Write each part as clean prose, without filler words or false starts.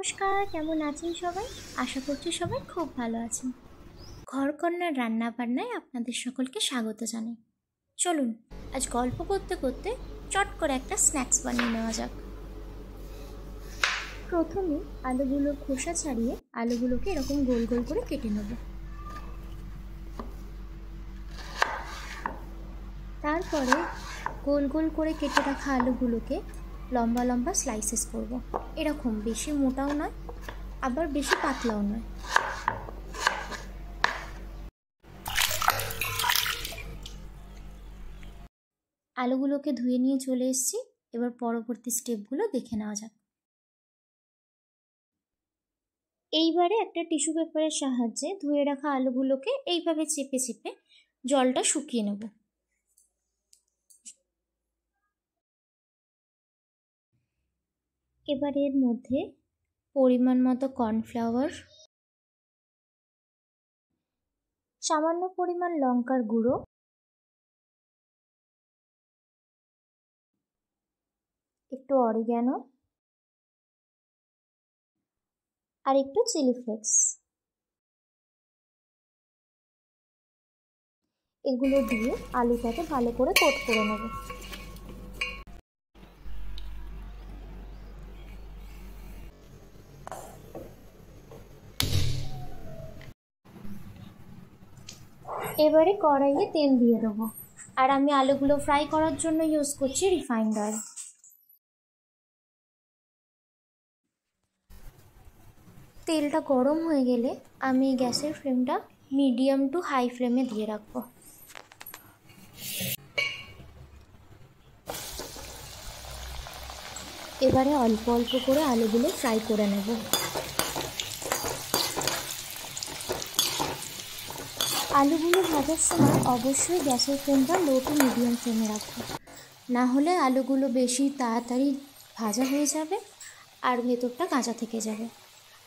নমস্কার, কেমন আছেন সবাই? আশা করছি সবাই খুব ভালো আছেন। ঘরকন্নার রান্না বান্নায় আপনাদের সকলকে স্বাগত জানাই। চলুন আজ গল্প করতে করতে চট করে একটা স্ন্যাক্স বানিয়ে নেওয়া যাক। প্রথমে আলুগুলোর খোসা ছাড়িয়ে আলুগুলোকে এরকম গোল গোল করে কেটে নেব। তারপরে গোল গোল করে কেটে রাখা আলুগুলোকে লম্বা লম্বা স্লাইসেস করব। এরকম বেশি মোটাও নয়, আবার বেশি পাতলাও নয়। আলুগুলোকে ধুয়ে নিয়ে চলে এসেছি। এবার পরবর্তী স্টেপগুলো দেখে নেওয়া যাক। এইবারে একটা টিস্যু পেপারের সাহায্যে ধুয়ে রাখা আলুগুলোকে এইভাবে চেপে চেপে জলটা শুকিয়ে নেব। এবার এর মধ্যে পরিমাণ মতো কর্নফ্লাওয়ার, সামান্য পরিমাণ লঙ্কার গুঁড়ো, একটু অরিগ্যানো আর একটু চিলি ফ্লেক্স, এগুলো দিয়ে আলুটাকে ভালো করে কোট করে নেব। এবারে কড়াইয়ে তেল দিয়ে দেবো, আর আমি আলুগুলো ফ্রাই করার জন্য ইউজ করছি রিফাইন্ড অয়েল। তেলটা গরম হয়ে গেলে আমি গ্যাসের ফ্লেমটা মিডিয়াম টু হাই ফ্লেমে দিয়ে রাখবো। এবারে অল্প অল্প করে আলুগুলো ফ্রাই করে নেব। আলুগুলো ভাজার সময় অবশ্যই গ্যাসের ফ্লেমটা লো টু মিডিয়াম ফ্লেমে রাখবো, না হলে আলুগুলো বেশি তাড়াতাড়ি ভাজা হয়ে যাবে আর ভেতরটা কাঁচা থেকে যাবে।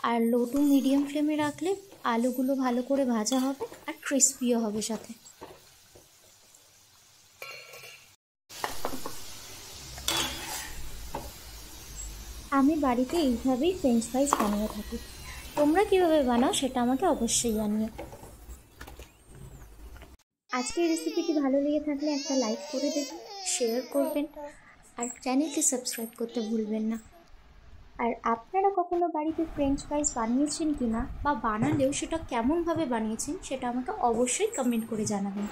আর লো টু মিডিয়াম ফ্লেমে রাখলে আলুগুলো ভালো করে ভাজা হবে আর ক্রিস্পিও হবে সাথে। আমি বাড়িতে এইভাবেই ফ্রেঞ্চ ফ্রাইস বানিয়ে থাকি। তোমরা কীভাবে বানাও সেটা আমাকে অবশ্যই জানিও। আজকের রেসিপিটি ভালো লেগে থাকলে একটা লাইক করে দেবেন, শেয়ার করবেন আর চ্যানেলটি সাবস্ক্রাইব করতে ভুলবেন না। আর আপনারা কখনো বাড়িতে ফ্রেঞ্চ ফ্রাইস বানিয়েছেন কি না, বা বানালেও সেটা কেমনভাবে বানিয়েছেন সেটা আমাকে অবশ্যই কমেন্ট করে জানাবেন।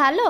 ভালো।